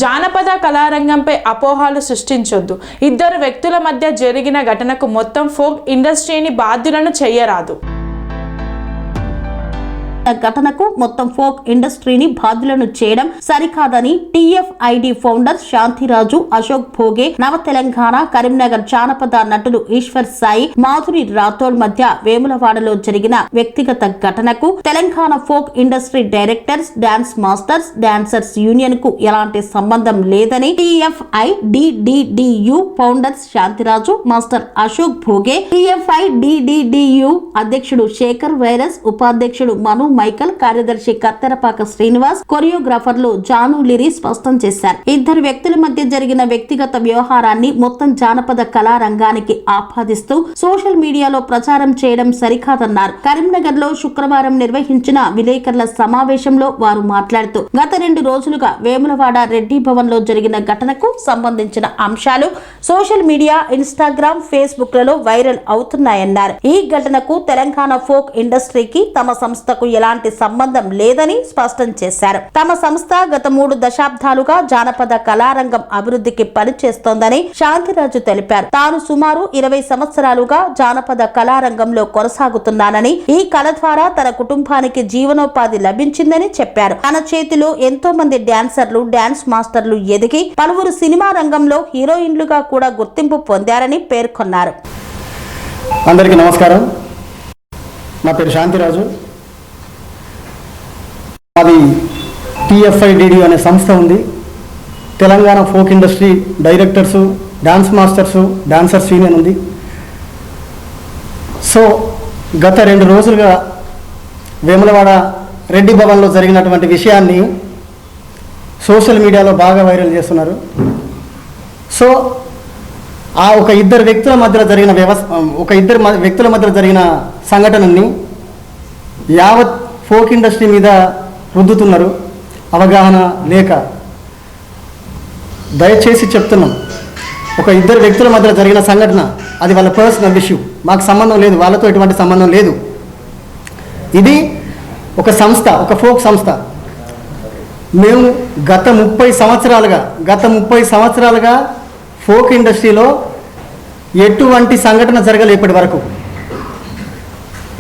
జానపద కళారంగంపై అపోహలు సృష్టించొద్దు. ఇద్దరు వ్యక్తుల మధ్య జరిగిన ఘటనకు మొత్తం ఫోక్ ఇండస్ట్రీని బాధ్యులను చేయరాదు. ఘటనకు మొత్తం ఫోక్ ఇండస్ట్రీని బాధ్యులను చేయడం సరికాదని టీఎఫ్ఐడి ఫౌండర్ శాంతిరాజు, అశోక్ భోగే, నవ తెలంగాణ కరీంనగర్ జానపద నటులు ఈశ్వర్ సాయి, మాధురి రాథోడ్ మధ్య వేములవాడలో జరిగిన వ్యక్తిగత ఘటనకు Telangana folk industry directors, dance masters, dancers union కు ఎలాంటి సంబంధం లేదని టీఎఫ్ఐడిడిడియు ఫౌండర్స్ శాంతిరాజు, మాస్టర్ అశోక్ భోగే, టీఎఫ్ఐడిడిడియు అధ్యక్షుడు శేఖర్ వైరస్, ఉపాధ్యక్షుడు మను మైకల్, కార్యదర్శి కత్తెరపాక శ్రీనివాస్, కొరియోగ్రాఫర్లు జాను లిరి స్పష్టం చేశారు. ఇద్దరు వ్యక్తుల మధ్య జరిగిన వ్యక్తిగత వ్యవహారాన్ని మొత్తం జానపద కళా రంగానికి ఆపాదిస్తూ సోషల్ మీడియాలో ప్రచారం చేయడం సరికాదన్నారు. కరీంనగర్ లో శుక్రవారం నిర్వహించిన విలేకరుల సమావేశంలో వారు మాట్లాడుతూ గత 2 రోజులుగా వేములవాడ రెడ్డి భవన్ లో జరిగిన ఘటనకు సంబంధించిన అంశాలు సోషల్ మీడియా, ఇన్స్టాగ్రామ్, ఫేస్బుక్ లలో వైరల్ అవుతున్నాయన్నారు. ఈ ఘటనకు తెలంగాణ ఫోక్ ఇండస్ట్రీకి తమ సంస్థకు ఎలాంటి సంబంధం లేదని స్పష్టం చేశారు. తమ సంస్థ గత 3 దశాబ్దాలుగా జానపద కళారంగం అభివృద్ధికి పనిచేస్తోందని శాంతిరాజు తెలిపారు. తాను సుమారు 20 సంవత్సరాలుగా జానపద కళారంగంలో కొనసాగుతున్నానని, ఈ కళ ద్వారా తన కుటుంబానికి జీవనోపాధి లభించిందని చెప్పారు. తన చేతిలో ఎంతో మంది డాన్సర్లు, డాన్స్ మాస్టర్లు ఎదిగి పలువురు సినిమా రంగంలో హీరోయిన్లుగా కూడా గుర్తింపు పొందారని పేర్కొన్నారు. అందరికీ నమస్కారం. నా పేరు శాంతిరాజు. అది టీఎఫ్ఐడిడి అనే సంస్థ ఉంది. Telangana folk industry directors, dance masters, dancers union ఉంది. సో గత 2 రోజులుగా వేములవాడ రెడ్డి భవన్లో జరిగినటువంటి విషయాన్ని సోషల్ మీడియాలో బాగా వైరల్ చేస్తున్నారు. సో ఒక ఇద్దరు వ్యక్తుల మధ్య జరిగిన సంఘటనని యావత్ ఫోక్ ఇండస్ట్రీ మీద రుద్దుతున్నారు, అవగాహన లేక. దయచేసి చెప్తున్నాం, ఒక ఇద్దరు వ్యక్తుల మధ్య జరిగిన సంఘటన, అది వాళ్ళ పర్సనల్ ఇష్యూ, మాకు సంబంధం లేదు, వాళ్ళతో ఎటువంటి సంబంధం లేదు. ఇది ఒక సంస్థ, ఒక ఫోక్ సంస్థ. మేము గత 30 సంవత్సరాలుగా ఫోక్ ఇండస్ట్రీలో ఎటువంటి సంఘటన జరగలేదు. ఇప్పటి వరకు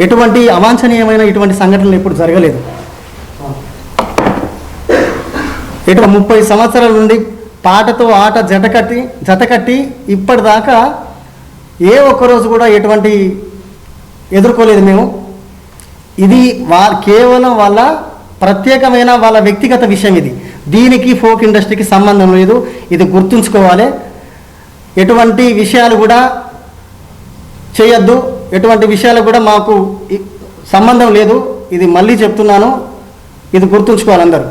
ఎటువంటి అవాంఛనీయమైన ఇటువంటి సంఘటనలు ఇప్పుడు జరగలేదు. 30 సంవత్సరాల నుండి పాటతో ఆట జతకట్టి ఇప్పటిదాకా ఏ ఒక్కరోజు కూడా ఎటువంటి ఎదుర్కోలేదు మేము. ఇది కేవలం వాళ్ళ ప్రత్యేకమైన వాళ్ళ వ్యక్తిగత విషయం. దీనికి ఫోక్ ఇండస్ట్రీకి సంబంధం లేదు, ఇది గుర్తుంచుకోవాలి. ఎటువంటి విషయాలు కూడా చేయొద్దు, ఎటువంటి విషయాలు కూడా మాకు సంబంధం లేదు. ఇది మళ్ళీ చెప్తున్నాను, ఇది గుర్తుంచుకోవాలి అందరూ.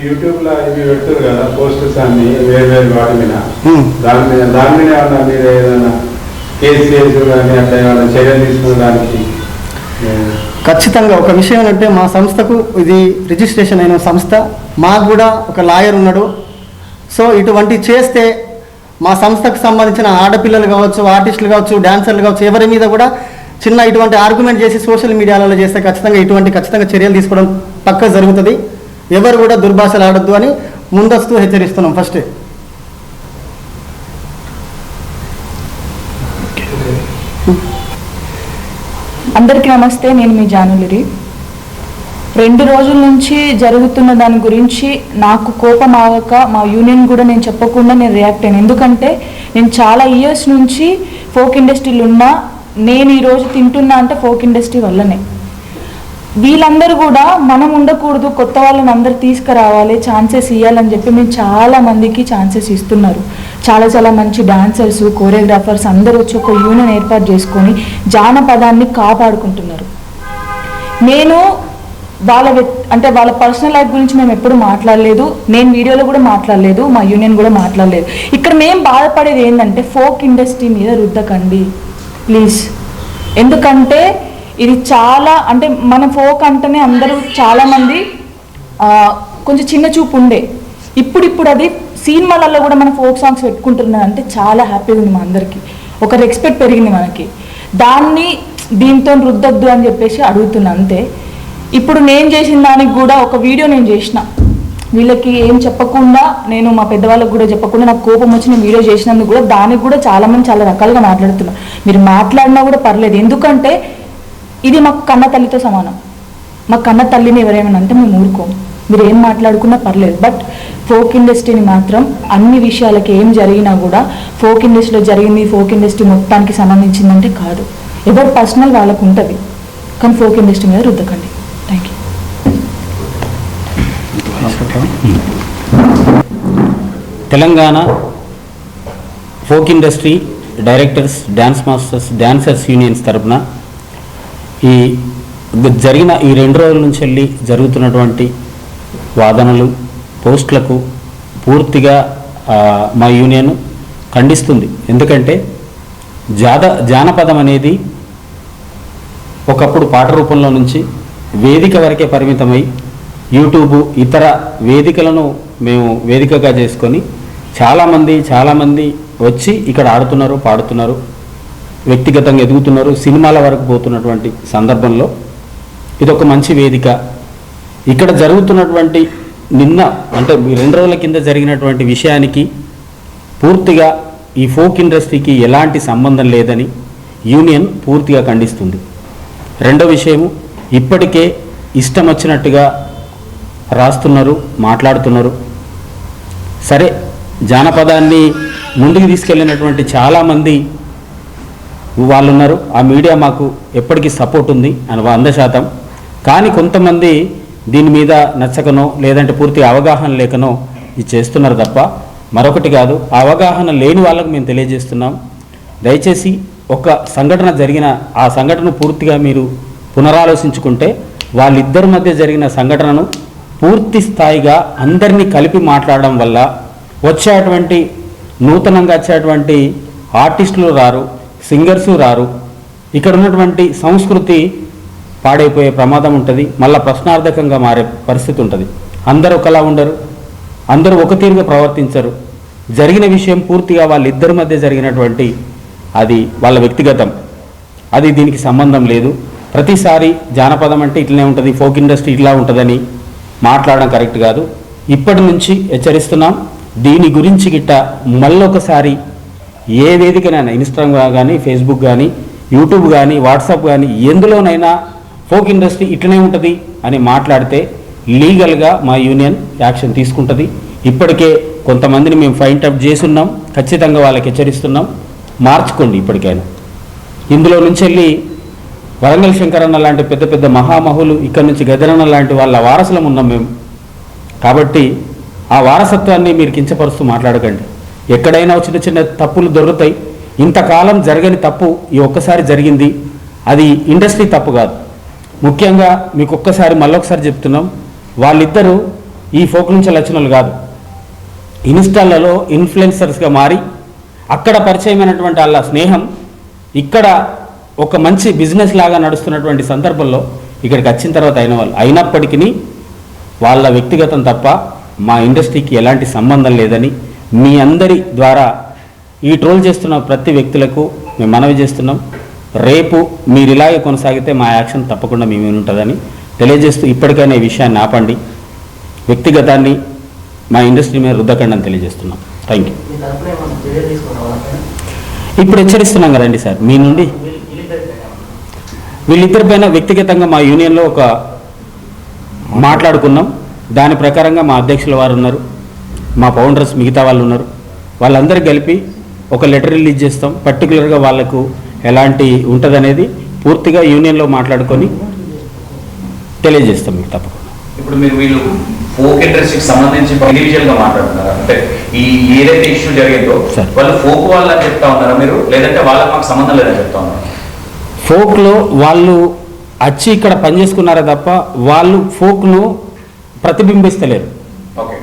యూట్యూబ్లో ఇవి పెడతారు కదా పోస్టర్స్ అన్ని వేరు వాటి మీద, దాని మీద ఏమన్నా మీరు ఏదైనా కేసు కానీ అట్లా ఏమైనా చర్యలు తీసుకోవడానికి? ఖచ్చితంగా. ఒక విషయం ఏంటంటే, మా సంస్థకు ఇది రిజిస్ట్రేషన్ అయిన సంస్థ, మాకు కూడా ఒక లాయర్ ఉన్నాడు. సో ఇటువంటి చేస్తే మా సంస్థకు సంబంధించిన ఆడపిల్లలు కావచ్చు, ఆర్టిస్టులు కావచ్చు, డాన్సర్లు కావచ్చు, ఎవరి మీద కూడా చిన్న ఇటువంటి ఆర్గ్యుమెంట్ చేసి సోషల్ మీడియాలలో చేస్తే ఖచ్చితంగా చర్యలు తీసుకోవడం పక్కా జరుగుతుంది. ఎవరు కూడా దుర్భాషలు ఆడొద్దు అని ముందస్తు హెచ్చరిస్తున్నాం. ఫస్ట్ అందరికీ నమస్తే, నేను మీ జాను లిరి. 2 రోజుల నుంచి జరుగుతున్న దాని గురించి నాకు కోపం ఆగక మా యూనియన్ కూడా నేను చెప్పకుండా నేను రియాక్ట్ అయ్యాను. ఎందుకంటే నేను చాలా ఇయర్స్ నుంచి ఫోక్ ఇండస్ట్రీలో ఉన్నా. నేను ఈరోజు తింటున్నా అంటే ఫోక్ ఇండస్ట్రీ వల్లనే. వీళ్ళందరూ కూడా మనం ఉండకూడదు, కొత్త వాళ్ళని అందరు తీసుకురావాలి, ఛాన్సెస్ ఇవ్వాలని చెప్పి మేము చాలా మందికి ఛాన్సెస్ ఇస్తున్నారు. చాలా మంచి డాన్సర్స్, కోరియోగ్రాఫర్స్ అందరూ వచ్చి ఒక యూనియన్ ఏర్పాటు చేసుకొని జానపదాన్ని కాపాడుకుంటున్నారు. నేను వాళ్ళ పర్సనల్ లైఫ్ గురించి మేము ఎప్పుడు మాట్లాడలేదు, నేను వీడియోలో కూడా మాట్లాడలేదు, మా యూనియన్ కూడా మాట్లాడలేదు. ఇక్కడ మేము బాధపడేది ఏంటంటే ఫోక్ ఇండస్ట్రీ మీద రుద్దకండి ప్లీజ్. ఎందుకంటే ఇది చాలా అంటే మన ఫోక్ అంటేనే అందరూ చాలామంది కొంచెం చిన్న చూపు ఉండే. ఇప్పుడు అది సినిమాలలో కూడా మన ఫోక్ సాంగ్స్ పెట్టుకుంటున్నారు అంటే చాలా హ్యాపీగా ఉంది. మా అందరికీ ఒక రెస్పెక్ట్ పెరిగింది మనకి. దాన్ని దీంతో రుద్దొద్దు అని చెప్పేసి అడుగుతున్నా అంతే. ఇప్పుడు నేను చేసిన దానికి కూడా ఒక వీడియో నేను చేసిన, వీళ్ళకి ఏం చెప్పకుండా, నేను మా పెద్దవాళ్ళకి కూడా చెప్పకుండా నాకు కోపం వచ్చి నేను వీడియో చేసినందుకు కూడా దానికి కూడా చాలామంది చాలా రకాలుగా మాట్లాడుతున్నారు. మీరు మాట్లాడినా కూడా పర్లేదు, ఎందుకంటే ఇది మాకు కన్న తల్లితో సమానం. మా కన్న తల్లిని ఎవరేమైనా అంటే మేము ఊరుకోము, మీరు ఏం మాట్లాడుకున్నా పర్లేదు. బట్ ఫోక్ ఇండస్ట్రీని మాత్రం అన్ని విషయాలకి ఏం జరిగినా కూడా ఫోక్ ఇండస్ట్రీలో జరిగింది ఫోక్ ఇండస్ట్రీ మొత్తానికి సంబంధించిందంటే కాదు. ఎవరు పర్సనల్ వాళ్ళకు ఉంటుంది, కానీ ఫోక్ ఇండస్ట్రీ మీద రుద్దకండి. Thank you. Telangana folk industry directors, dance masters, dancers unions తరపున ఈ జరిగిన ఈ 2 రోజుల నుంచి వెళ్ళి జరుగుతున్నటువంటి వాదనలు, పోస్టులకు పూర్తిగా మా యూనియన్ ఖండిస్తుంది. ఎందుకంటే జానపదం అనేది ఒకప్పుడు పాట రూపంలో నుంచి వేదిక వరకే పరిమితమై యూట్యూబ్ ఇతర వేదికలను మేము వేదికగా చేసుకొని చాలామంది వచ్చి ఇక్కడ ఆడుతున్నారు, పాడుతున్నారు, వ్యక్తిగతంగా ఎదుగుతున్నారు, సినిమాల వరకు పోతున్నటువంటి సందర్భంలో ఇదొక మంచి వేదిక. ఇక్కడ జరుగుతున్నటువంటి నిన్న అంటే 2 రోజుల కింద జరిగినటువంటి విషయానికి పూర్తిగా ఈ ఫోక్ ఇండస్ట్రీకి ఎలాంటి సంబంధం లేదని యూనియన్ పూర్తిగా ఖండిస్తుంది. రెండో విషయము, ఇప్పటికే ఇష్టం వచ్చినట్టుగా రాస్తున్నారు, మాట్లాడుతున్నారు. సరే, జానపదాన్ని ముందుకు తీసుకెళ్ళినటువంటి చాలామంది వాళ్ళు ఉన్నారు, ఆ మీడియా మాకు ఎప్పటికీ సపోర్ట్ ఉంది అని 100%. కానీ కొంతమంది దీని మీద నచ్చకనో లేదంటే పూర్తి అవగాహన లేకనో ఇది చేస్తున్నారు తప్ప మరొకటి కాదు. అవగాహన లేని వాళ్ళకు మేము తెలియజేస్తున్నాం, దయచేసి ఒక సంఘటన జరిగిన ఆ సంఘటన పూర్తిగా మీరు పునరాలోచించుకుంటే వాళ్ళిద్దరి మధ్య జరిగిన సంఘటనను పూర్తి స్థాయిగా అందరినీ కలిపి మాట్లాడడం వల్ల వచ్చేటువంటి నూతనంగా వచ్చేటువంటి ఆర్టిస్టులు రారు, సింగర్సు రారు, ఇక్కడ ఉన్నటువంటి సంస్కృతి పాడైపోయే ప్రమాదం ఉంటుంది, మళ్ళీ ప్రశ్నార్థకంగా మారే పరిస్థితి ఉంటుంది. అందరూ ఒకలా ఉండరు, అందరూ ఒక తీరుగా ప్రవర్తించరు. జరిగిన విషయం పూర్తిగా వాళ్ళిద్దరి మధ్య జరిగినటువంటి అది వాళ్ళ వ్యక్తిగతం, అది దీనికి సంబంధం లేదు. ప్రతిసారి జానపదం అంటే ఇట్లనే ఉంటుంది, ఫోక్ ఇండస్ట్రీ ఇట్లా ఉంటుందని మాట్లాడడం కరెక్ట్ కాదు. ఇప్పటి నుంచి హెచ్చరిస్తున్నాం, దీని గురించి గిట్ట మళ్ళొకసారి ఏ వేదికనైనా ఇన్స్టాగ్రామ్ కానీ, ఫేస్బుక్ కానీ, యూట్యూబ్ కానీ, వాట్సాప్ కానీ ఎందులోనైనా ఫోక్ ఇండస్ట్రీ ఇట్లనే ఉంటుంది అని మాట్లాడితే లీగల్గా మా యూనియన్ యాక్షన్ తీసుకుంటుంది. ఇప్పటికే కొంతమందిని మేము ఫైండ్ అవుట్ చేసున్నాం, ఖచ్చితంగా వాళ్ళకి హెచ్చరిస్తున్నాం, మార్చుకోండి ఇప్పటికైనా. ఇందులో నుంచి వెళ్ళి వరంగల్ శంకరన్న లాంటి పెద్ద పెద్ద మహామహులు, ఇక్కడ నుంచి గదరన్న లాంటి వాళ్ళ వారసులం ఉన్నాం మేము. కాబట్టి ఆ వారసత్వాన్ని మీరు కించపరుస్తూ మాట్లాడకండి. ఎక్కడైనా చిన్న చిన్న తప్పులు దొరుకుతాయి. ఇంతకాలం జరగని తప్పు ఈ ఒక్కసారి జరిగింది, అది ఇండస్ట్రీ తప్పు కాదు. ముఖ్యంగా మీకు ఒక్కసారి మళ్ళొకసారి చెప్తున్నాం, వాళ్ళిద్దరూ ఈ ఫోక్ నుంచి లక్షణాలు కాదు, ఇన్స్టాలలో ఇన్ఫ్లుయెన్సర్స్గా మారి అక్కడ పరిచయమైనటువంటి వాళ్ళ స్నేహం ఇక్కడ ఒక మంచి బిజినెస్ లాగా నడుస్తున్నటువంటి సందర్భంలో ఇక్కడికి వచ్చిన తర్వాత అయిన వాళ్ళు అయినప్పటికీ వాళ్ళ వ్యక్తిగతం తప్ప మా ఇండస్ట్రీకి ఎలాంటి సంబంధం లేదని మీ అందరి ద్వారా ఈ ట్రోల్ చేస్తున్న ప్రతి వ్యక్తులకు మేము మనవి చేస్తున్నాం. రేపు మీరు ఇలాగే కొనసాగితే మా యాక్షన్ తప్పకుండా మీ మీద ఉంటుందని తెలియజేస్తూ ఇప్పటికైనా ఈ విషయాన్ని ఆపండి, వ్యక్తిగతాన్ని మా ఇండస్ట్రీ మీద రుద్దకండి అని తెలియజేస్తున్నాం. Thank you. ఇప్పుడు హెచ్చరిస్తున్నాం కదండి సార్, మీ నుండి వీళ్ళిద్దరిపైన వ్యక్తిగతంగా మా యూనియన్లో ఒక మాట్లాడుకున్నాం. దాని ప్రకారంగా మా అధ్యక్షుల వారు ఉన్నారు, మా ఫౌండర్స్ మిగతా వాళ్ళు ఉన్నారు, వాళ్ళందరూ కలిపి ఒక లెటర్ రిలీజ్ చేస్తాం. పర్టికులర్గా వాళ్ళకు ఎలాంటి ఉంటుందనేది పూర్తిగా యూనియన్లో మాట్లాడుకొని తెలియజేస్తాం మీకు తప్పకుండా. ఇప్పుడు మీరు వీళ్ళు ఫోక్ ఇండస్ట్రీకి సంబంధించి ఇండివిజువల్ గా మాట్లాడుతున్నారు, అంటే ఈ ఏదైతే ఇష్యూ జరిగిందో వాళ్ళు ఫోక్ వాళ్ళని చెప్తా ఉన్నారా మీరు, లేదంటే వాళ్ళకి మాకు సంబంధం లేదని చెప్తా ఉన్నారు? ఫోక్లో వాళ్ళు వచ్చి ఇక్కడ పనిచేసుకున్నారే తప్ప వాళ్ళు ఫోక్ను ప్రతిబింబిస్తలేరు. ఓకే,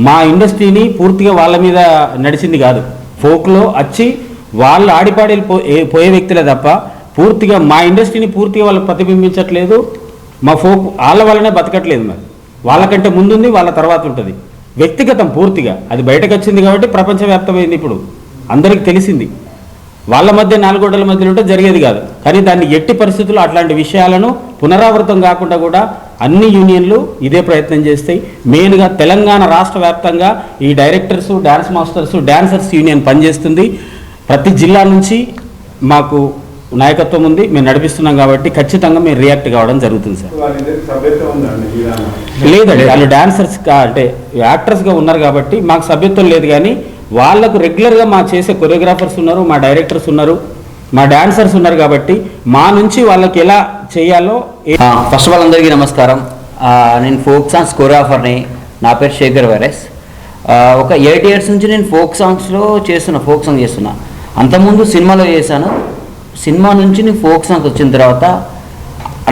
మా ఇండస్ట్రీని పూర్తిగా వాళ్ళ మీద నడిచింది కాదు. ఫోక్లో వచ్చి వాళ్ళు ఆడిపాడి పోయే వ్యక్తులే తప్ప పూర్తిగా మా ఇండస్ట్రీని పూర్తిగా వాళ్ళు ప్రతిబింబించట్లేదు. మా ఫోక్ వాళ్ళ వల్లనే బతకట్లేదు. మరి వాళ్ళకంటే ముందుంది, వాళ్ళ తర్వాత ఉంటుంది. వ్యక్తిగతం పూర్తిగా అది బయటకు వచ్చింది కాబట్టి ప్రపంచవ్యాప్తమైంది, ఇప్పుడు అందరికీ తెలిసింది. వాళ్ళ మధ్య నాలుగోడల మధ్యలో ఉంటే జరిగేది కాదు. కానీ దాన్ని ఎట్టి పరిస్థితుల్లో అట్లాంటి విషయాలను పునరావృతం కాకుండా కూడా అన్ని యూనియన్లు ఇదే ప్రయత్నం చేస్తాయి. మెయిన్గా తెలంగాణ రాష్ట్ర వ్యాప్తంగా ఈ directors, dance masters, dancers union పనిచేస్తుంది. ప్రతి జిల్లా నుంచి మాకు నాయకత్వం ఉంది, మేము నడిపిస్తున్నాం కాబట్టి ఖచ్చితంగా మేము రియాక్ట్ కావడం జరుగుతుంది సార్. వాళ్ళిద్దరికి సభ్యత్వం ఉందండి ఈ విధానం? లేదండి, వాళ్ళు డాన్సర్స్ అంటే యాక్టర్స్గా ఉన్నారు కాబట్టి మాకు సభ్యత్వం లేదు. కానీ వాళ్ళకు రెగ్యులర్గా మా చేసే కొరియోగ్రాఫర్స్ ఉన్నారు, మా డైరెక్టర్స్ ఉన్నారు, మా డాన్సర్స్ ఉన్నారు కాబట్టి మా నుంచి వాళ్ళకి ఎలా చేయాలో. ఫస్ట్ ఆఫ్ ఆల్ అందరికీ నమస్కారం. నేను ఫోక్ సాంగ్స్ కొరియోగ్రాఫర్ని. నా పేరు శేఖర్ వైరస్. ఒక 8 years నుంచి నేను ఫోక్ సాంగ్ చేస్తున్నా. అంతకుముందు సినిమాలో చేశాను. సినిమా నుంచి నేను ఫోక్ సాంగ్స్ వచ్చిన తర్వాత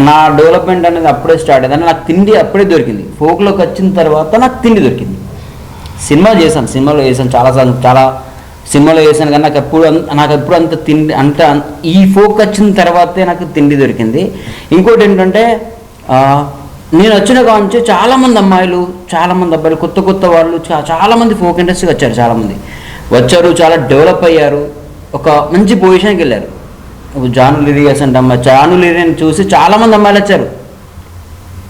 నా డెవలప్మెంట్ అనేది అప్పుడే స్టార్ట్ అయింది. నాకు తిండి అప్పుడే దొరికింది. ఫోక్లోకి వచ్చిన తర్వాత నాకు తిండి దొరికింది. సినిమాలో చేశాను చాలా సినిమాలో చేశాను. కానీ నాకు ఎప్పుడు అంత తిండి ఈ ఫోక్ వచ్చిన తర్వాతే నాకు తిండి దొరికింది. ఇంకోటి ఏంటంటే నేను వచ్చిన కావచ్చు చాలామంది అమ్మాయిలు, చాలామంది అబ్బాయిలు, కొత్త వాళ్ళు చాలామంది ఫోక్ ఇండస్ట్రీకి వచ్చారు. చాలామంది వచ్చారు, చాలా డెవలప్ అయ్యారు, ఒక మంచి పొజిషన్కి వెళ్ళారు. జానులిరి అసంటే జానులిరిని చూసి చాలామంది అమ్మాయిలు వచ్చారు.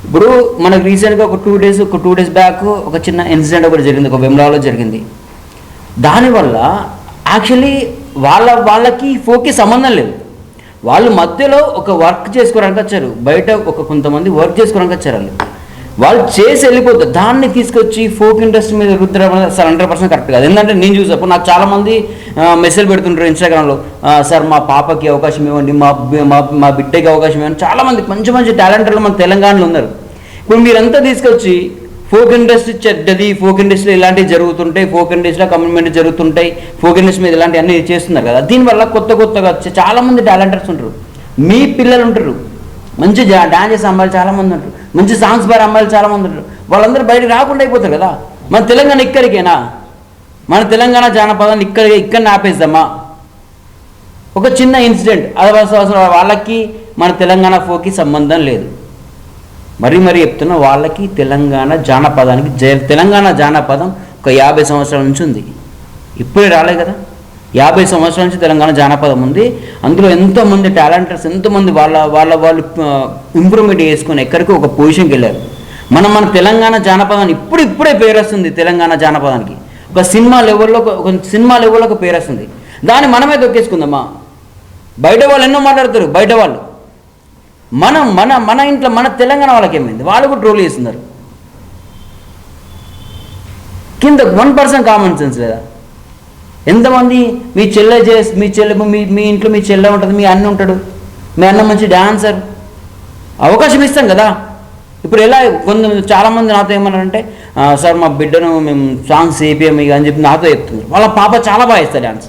ఇప్పుడు మనకు రీసెంట్గా ఒక టూ డేస్ బ్యాక్ ఒక చిన్న ఇన్సిడెంట్ ఒకటి జరిగింది, ఒక వెమ్లాలో జరిగింది. దానివల్ల యాక్చువల్లీ వాళ్ళకి ఫోక్కి సంబంధం లేదు. వాళ్ళు మధ్యలో ఒక వర్క్ చేసుకోవడానికి వచ్చారు, బయట కొంతమంది వర్క్ చేసుకోవడానికి వచ్చారు. వాళ్ళు చేసి వెళ్ళిపోతారు. దాన్ని తీసుకొచ్చి ఫోక్ ఇండస్ట్రీ మీద రుద్దడం అసలు 100% కరెక్ట్ కాదు. ఎందుకంటే నేను చూసాను, నాకు చాలామంది మెసేజ్ పెడుతుంటారు ఇన్స్టాగ్రామ్లో, సార్ మా పాపకి అవకాశం ఇవ్వండి, మా బిడ్డకి అవకాశం ఇవ్వండి. చాలామంది మంచి టాలెంటర్లు మన తెలంగాణలో ఉన్నారు. ఇప్పుడు మీరంతా తీసుకొచ్చి ఫోక్ ఇండస్ట్రీ చెడ్డది, ఫోక్ ఇండస్ట్రీలో ఇలాంటివి జరుగుతుంటాయి, ఫోక్ ఇండస్ట్రీలో కమిట్మెంట్ జరుగుతుంటాయి, ఫోక్ ఇండస్ట్రీ మీద ఇలాంటివి అన్నీ చేస్తున్నారు కదా. దీనివల్ల కొత్తగా వచ్చే చాలామంది టాలెంటర్స్ ఉంటారు, మీ పిల్లలు ఉంటారు, మంచి డాన్స్ చేసే అమ్మాయిలు చాలామంది ఉంటారు, మంచి సాంగ్స్ పాడే అమ్మాయిలు చాలామంది ఉంటారు. వాళ్ళందరూ బయటకు రాకుండా అయిపోతారు కదా. మన తెలంగాణ ఇక్కడికేనా? మన తెలంగాణ జానపదాన్ని ఇక్కడ ఆపేద్దామా? ఒక చిన్న ఇన్సిడెంట్, అసలు వాళ్ళకి మన తెలంగాణ ఫోక్కి సంబంధం లేదు. మరీ చెప్తున్నా, వాళ్ళకి తెలంగాణ జానపదం ఒక 50 సంవత్సరాల నుంచి ఉంది. ఇప్పుడే రాలే కదా, 50 సంవత్సరాల నుంచి తెలంగాణ జానపదం ఉంది. అందులో ఎంతోమంది టాలెంటర్స్, ఎంతోమంది వాళ్ళు ఇంప్రూవ్మెంట్ చేసుకొని ఎక్కడికి ఒక పొజిషన్కి వెళ్ళారు. మన తెలంగాణ జానపదాన్ని ఇప్పుడే పేరు వస్తుంది. తెలంగాణ జానపదానికి ఒక సినిమా లెవెల్లో ఒక పేరు వస్తుంది. దాన్ని మనమే తొక్కేసుకుందామా? బయట వాళ్ళు ఎన్నో మాట్లాడతారు. బయట వాళ్ళు మన ఇంట్లో మన తెలంగాణ వాళ్ళకి ఏమైంది? వాళ్ళు కూడా ట్రోల్ చేస్తున్నారు. కింద 1% కామన్ సెన్స్ లేదా? ఎంతమంది మీ ఇంట్లో మీ చెల్లె ఉంటుంది, మీ అన్న ఉంటాడు, మీ అన్న మంచి డాన్సర్, అవకాశం ఇస్తాం కదా. ఇప్పుడు ఎలా చాలామంది నాతో ఏమన్నారంటే, సార్ మా బిడ్డను మేము సాంగ్స్ వేపియము ఇక అని చెప్పి నాతో చెప్తున్నారు. వాళ్ళ పాప చాలా బాగా ఇస్తారు డాన్స్.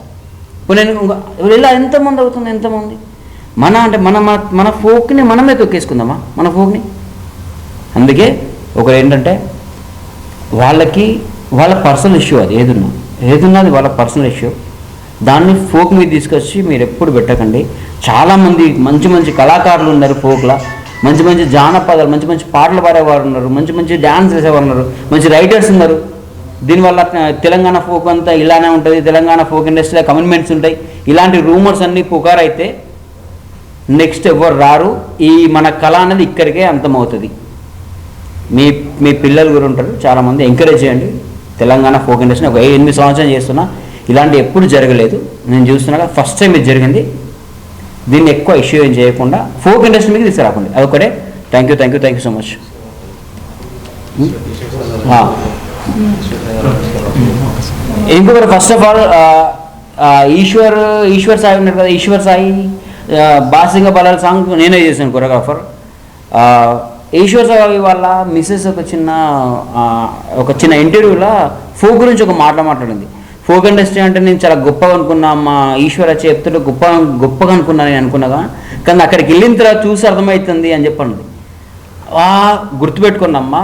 ఇప్పుడు నేను ఇలా ఎంతమంది అవుతుంది, ఎంతమంది మన ఫోక్ని మనమే తొక్కేసుకుందామా? మన ఫోక్ని. అందుకే ఒకరు ఏంటంటే, వాళ్ళ పర్సనల్ ఇష్యూ, అది ఏదున్నది వాళ్ళ పర్సనల్ ఇష్యూ. దాన్ని ఫోక్ మీద తీసుకొచ్చి మీరు ఎప్పుడు పెట్టకండి. చాలామంది మంచి కళాకారులు ఉన్నారు ఫోక్లో, మంచి జానపదాలు, మంచి పాటలు పాడేవారు ఉన్నారు, మంచి డ్యాన్స్ చేసేవారు ఉన్నారు, మంచి రైటర్స్ ఉన్నారు. దీనివల్ల తెలంగాణ ఫోక్ అంతా ఇలానే ఉంటుంది, తెలంగాణ ఫోక్ ఇండస్ట్రీలో కమిట్మెంట్స్ ఉంటాయి, ఇలాంటి రూమర్స్ అన్నీ పుకారైతే నెక్స్ట్ ఎవరు రారు. మన కళ అనేది ఇక్కడికే అంతమవుతుంది. మీ పిల్లలు కూడా ఉంటారు, చాలామంది ఎంకరేజ్ చేయండి. తెలంగాణ ఫోక్ ఇండస్ట్రీ ఒక 8 సంవత్సరాలు చేస్తున్నా, ఇలాంటి ఎప్పుడు జరగలేదు. నేను చూస్తున్నా ఫస్ట్ టైం ఇది జరిగింది. దీన్ని ఎక్కువ ఇష్యూ ఏం చేయకుండా ఫోక్ ఇండస్ట్రీ మీద తీసుకురాకండి. అదొకటే. Thank you so much. ఇంకొకటి, first of all Eshwar Sai ఉన్నారు కదా, ఈశ్వర్ సాయి బాసింగ బలాల సాంగ్ నేనే చేశాను కొరియోగ్రాఫర్. ఈశ్వర్ సాయి వాళ్ళ మిస్సెస్ ఒక చిన్న ఇంటర్వ్యూలో ఫోక్ గురించి ఒక మాట్లాడింది. ఫోక్ ఇండస్ట్రీ అంటే నేను చాలా గొప్పగా అనుకున్నా, మా ఈశ్వర్ వచ్చి చెప్తుంటే గొప్పగా అనుకున్నా నేను అనుకున్నాగా, కానీ అక్కడికి వెళ్ళిన తర్వాత చూసి అర్థమవుతుంది అని చెప్పండి. గుర్తుపెట్టుకున్నమ్మా,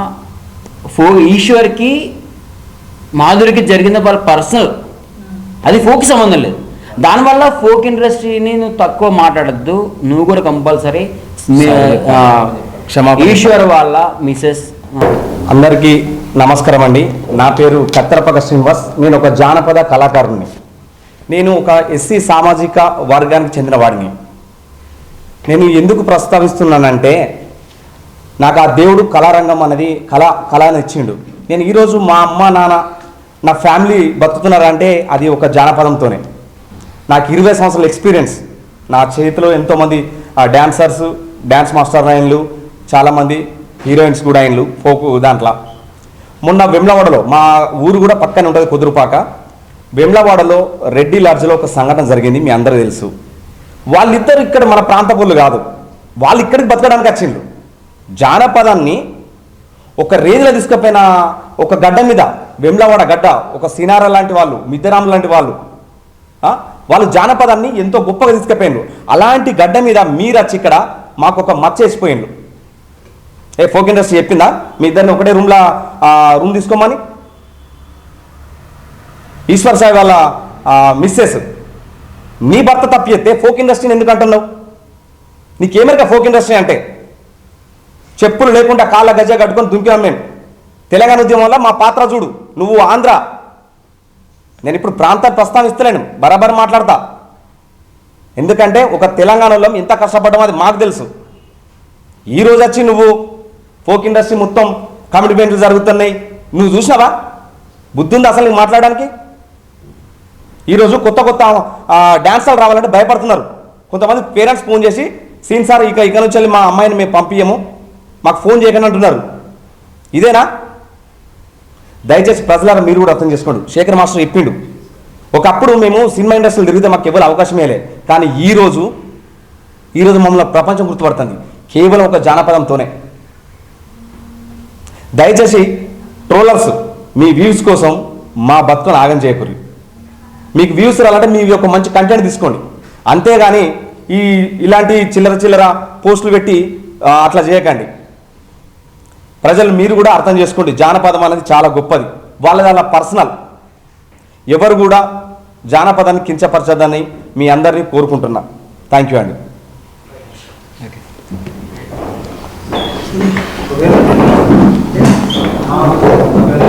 ఈశ్వర్కి మాధురికి జరిగింది వాళ్ళ పర్సనల్, అది ఫోక్కి సంబంధం లేదు. దానివల్ల ఫోక్ ఇండస్ట్రీని నువ్వు తక్కువ మాట్లాడద్దు. నువ్వు కూడా కంపల్సరీ ఈశ్వర్ వాళ్ళ మిసెస్. అందరికీ నమస్కారం అండి. నా పేరు కత్తెరపక శ్రీనివాస్. నేను ఒక జానపద కళాకారుని. నేను ఒక ఎస్సీ సామాజిక వర్గానికి చెందిన వాడిని. నేను ఎందుకు ప్రస్తావిస్తున్నానంటే నాకు ఆ దేవుడు కళారంగం అనేది కళని ఇచ్చిండు. నేను ఈరోజు మా అమ్మ నాన్న నా ఫ్యామిలీ బతుకుతున్నారంటే అది ఒక జానపదంతోనే. నాకు 20 సంవత్సరాల ఎక్స్పీరియన్స్. నా చేతిలో ఎంతోమంది డ్యాన్సర్స్, డ్యాన్స్ మాస్టర్ అయినలు, చాలామంది హీరోయిన్స్ కూడా అయినలు ఫోక్ దాంట్లో. మొన్న వెమ్లవాడలో, మా ఊరు కూడా పక్కనే ఉంటుంది కుదురుపాక, వెమ్లవాడలో రెడ్డి లాడ్జ్లో ఒక సంఘటన జరిగింది, మీ అందరూ తెలుసు. వాళ్ళిద్దరు ఇక్కడ మన ప్రాంత పనులు కాదు, వాళ్ళు ఇక్కడికి బతకడానికి వచ్చిండ్రు. జానపదాన్ని ఒక రేంజ్లో తీసుకుపోయిన ఒక గడ్డ మీద, వెమ్లవాడ గడ్డ, ఒక సినార లాంటి వాళ్ళు, మిద్దరాం లాంటి వాళ్ళు జానపదాన్ని ఎంతో గొప్పగా తీసుకుపోయిండ్రు. అలాంటి గడ్డ మీద మీరు వచ్చి ఇక్కడ మాకు ఒక మచ్చ వేసిపోయిండ్రు. ఫోక్ ఇండస్ట్రీ చెప్పిందా మీ ఇద్దరిని ఒకటే రూమ్ తీసుకోమని? ఈశ్వర్ సాయి వాళ్ళ మిస్సెస్ నీ భర్త తప్పి చెప్తే ఫోక్ ఇండస్ట్రీని ఎందుకు అంటున్నావు? నీకేమరిక ఫోక్ ఇండస్ట్రీ అంటే? చెప్పులు లేకుండా కాళ్ళ గజ్జ కట్టుకొని దుంకినాం మేము. తెలంగాణ ఉద్యమంలో మా పాత్ర చూడు. నువ్వు ఆంధ్ర, నేను ఇప్పుడు ప్రాంతాన్ని ప్రస్తావిస్తలేను, బరాబర్ మాట్లాడతా. ఎందుకంటే ఒక తెలంగాణలో ఎంత కష్టపడ్డామో అది మాకు తెలుసు. ఈరోజు వచ్చి నువ్వు ఫోక్ ఇండస్ట్రీ మొత్తం కమిట్మెంట్లు జరుగుతున్నాయి, నువ్వు చూసినావా? బుద్ధి ఉంది అసలు నీకు మాట్లాడడానికి? ఈరోజు కొత్త డ్యాన్సర్లు రావాలంటే భయపడుతున్నారు. కొంతమంది పేరెంట్స్ ఫోన్ చేసి, సీన్ సార్ ఇక నుంచి వెళ్ళి మా అమ్మాయిని మేము పంపించము, మాకు ఫోన్ చేయకండి అంటున్నారు. ఇదేనా? దయచేసి ప్రజలారా మీరు కూడా అర్థం చేసుకోండి. శేఖర్ మాస్టర్ చెప్పిండు, ఒకప్పుడు మేము సినిమా ఇండస్ట్రీలో తిరిగితే మాకు ఎవరు అవకాశమే లే, కానీ ఈరోజు మమ్మల్ని ప్రపంచం గుర్తుపడుతుంది కేవలం ఒక జానపదంతోనే. దయచేసి ట్రోలర్స్ మీ వ్యూస్ కోసం మా బతుకును ఆగం చేయకూరి. మీకు వ్యూస్ రావాలంటే మీ యొక్క మంచి కంటెంట్ తీసుకోండి, అంతేగాని ఇలాంటి చిల్లర పోస్టులు పెట్టి అట్లా చేయకండి. ప్రజలు మీరు కూడా అర్థం చేసుకోండి, జానపదం అనేది చాలా గొప్పది, వాళ్ళ పర్సనల్. ఎవరు కూడా జానపదాన్ని కించపరచదని మీ అందరినీ కోరుకుంటున్నా. థ్యాంక్ యూ అండి.